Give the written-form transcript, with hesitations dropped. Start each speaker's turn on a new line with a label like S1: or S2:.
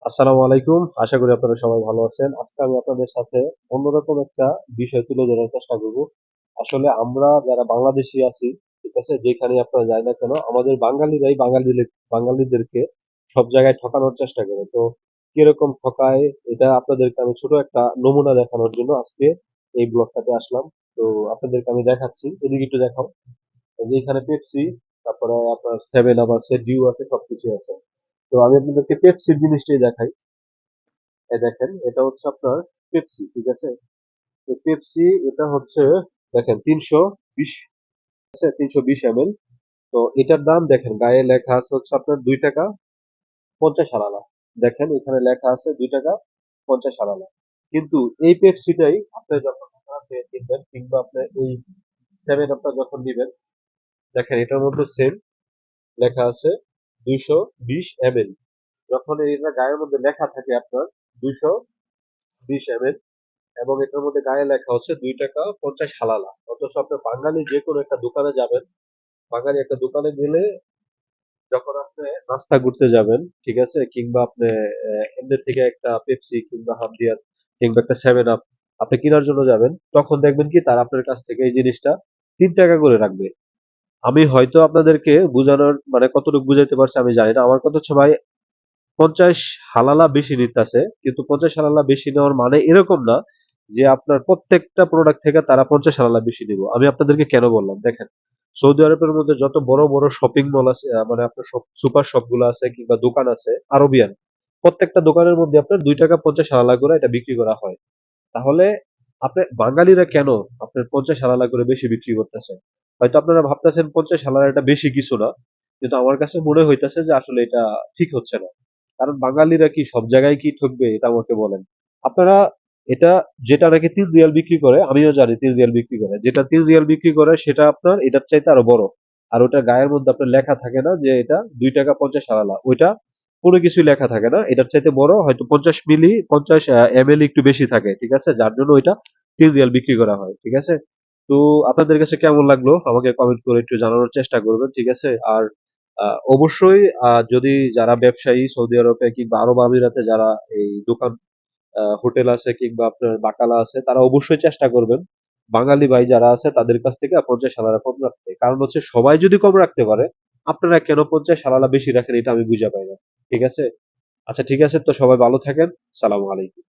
S1: আসসালামু আলাইকুম। আশা করি আপনারা সবাই ভালো আছেন। আজকে আমি আপনাদের সাথে অন্যরকম একটা বিষয় তুলে ধরার চেষ্টা করব। আসলে আমরা যারা বাংলাদেশী আছি, ঠিক আছে? যেখানে আপনারা যাই না কেন, আমাদের বাঙালিরাই বাঙালিদেরকে সব জায়গায় ঠকানোর চেষ্টা করে। তো কিরকম ঠকায় এটা আপনাদেরকে আমি ছোট একটা নমুনা দেখানোর জন্য আজকে এই ব্লগটাতে আসলাম। তো আপনাদেরকে আমি দেখাচ্ছি। এদিকে একটু দেখাও। এই যে এখানে পেপসি, তারপরে আপনার 7 আপ আছে, ডিউ আছে, সবকিছু আছে। তো আমি আপনাদেরকে পেপসির জিনিসটাই দেখাই। এই দেখেন এটা হচ্ছে আপনার পেপসি, ঠিক আছে? তো পেপসি এটা হচ্ছে দেখেন 320 আছে, 320 ml। তো এটার দাম দেখেন গায়ে লেখা আছে হচ্ছে আপনার 2 টাকা 50 আনা। দেখেন এখানে লেখা আছে 2 টাকা 50 আনা। কিন্তু এই পেপসিটাই আপনি যখন দোকানে কিনবেন কিংবা আপনি এই 7 আপটা যখন নিবেন, দেখেন এটার মধ্যে সেম লেখা আছে 220 ml। যখন এটা গায়ের মধ্যে লেখা থাকে আপনার 220 ml এবং এটার মধ্যে গায়ে লেখা হচ্ছে 2 টাকা 50 হালালা। অথচ আপনার বাঙালি যে কোনো একটা দোকানে যাবেন, বাঙালি একটা দোকানে গেলে যখন আপনি নাস্তা করতে যাবেন, ঠিক আছে, কিংবা আপনি এমনি থেকে একটা পেপসি কিংবা হামদিয়ার কিংবা একটা 7 আপ আপনি কেনার জন্য যাবেন, তখন দেখবেন কি তারা আপনার কাছ থেকে এই জিনিসটা 3 টাকা করে রাখবে। আমি হয়তো আপনাদেরকে বোঝানোর মানে কতটুকু বুঝাইতে পারছি আমি জানি না। আমার কথা হচ্ছে ভাই, 50 হালালা বেশি নিতেছে, কিন্তু 50 হালালা বেশি নেওয়ার মানে এরকম না যে আপনার প্রত্যেকটা প্রোডাক্ট থেকে তারা 50 হালালা বেশি দিব। আমি আপনাদেরকে কেন বললাম দেখেন, সৌদি আরবের মধ্যে যত বড় বড় শপিং মল আছে, মানে আপনার সুপার শপ গুলো আছে কিংবা দোকান আছে আরবিয়ান, প্রত্যেকটা দোকানের মধ্যে আপনার 2 টাকা 50 হালালা করে এটা বিক্রি করা হয়। তাহলে আপনি বাঙালিরা কেন আপনার 50 হালালা করে বেশি বিক্রি করতেছে? হয়তো আপনারা ভাবতেছেন 50 হালালা এটা বেশি কিছু না, কিন্তু আমার কাছে মনে হইতেছে যে আসলে এটা ঠিক হচ্ছে না। কারণ বাঙালিরা কি সব জায়গায় কি ঠকবে এটা আমাকে বলেন। আপনারা এটা যেটা নাকি 3 রিয়াল বিক্রি করে, আমিও জানি 3 রিয়াল বিক্রি করে, যেটা 3 রিয়াল বিক্রি করে সেটা আপনার এটার চাইতে আরো বড়। আর ওটা গায়ের মধ্যে আপনার লেখা থাকে না যে এটা 2 টাকা 50 হালালা, ওইটা কোনো কিছুই লেখা থাকে না। এটার চাইতে বড়, হয়তো 50 ml একটু বেশি থাকে, ঠিক আছে, যার জন্য ওইটা 3 রিয়াল বিক্রি করা হয়, ঠিক আছে? তো আপনাদের কাছে কেমন লাগলো আমাকে কমেন্ট করে একটু জানানোর চেষ্টা করবেন, ঠিক আছে? আর অবশ্যই যদি যারা ব্যবসায়ী সৌদি আরবে কিংবা আরব আমিরাতে যারা এই দোকান হোটেল আছে কিংবা আপনার বাকালা আছে, তারা অবশ্যই চেষ্টা করবেন বাঙালি ভাই যারা আছে তাদের কাছ থেকে 50 হালালা কম রাখতে। কারণ হচ্ছে সবাই যদি কম রাখতে পারে, আপনারা কেন 50 হালালা বেশি রাখেন এটা আমি বুঝে পাই না, ঠিক আছে? আচ্ছা ঠিক আছে, তো সবাই ভালো থাকেন। সালাম আলাইকুম।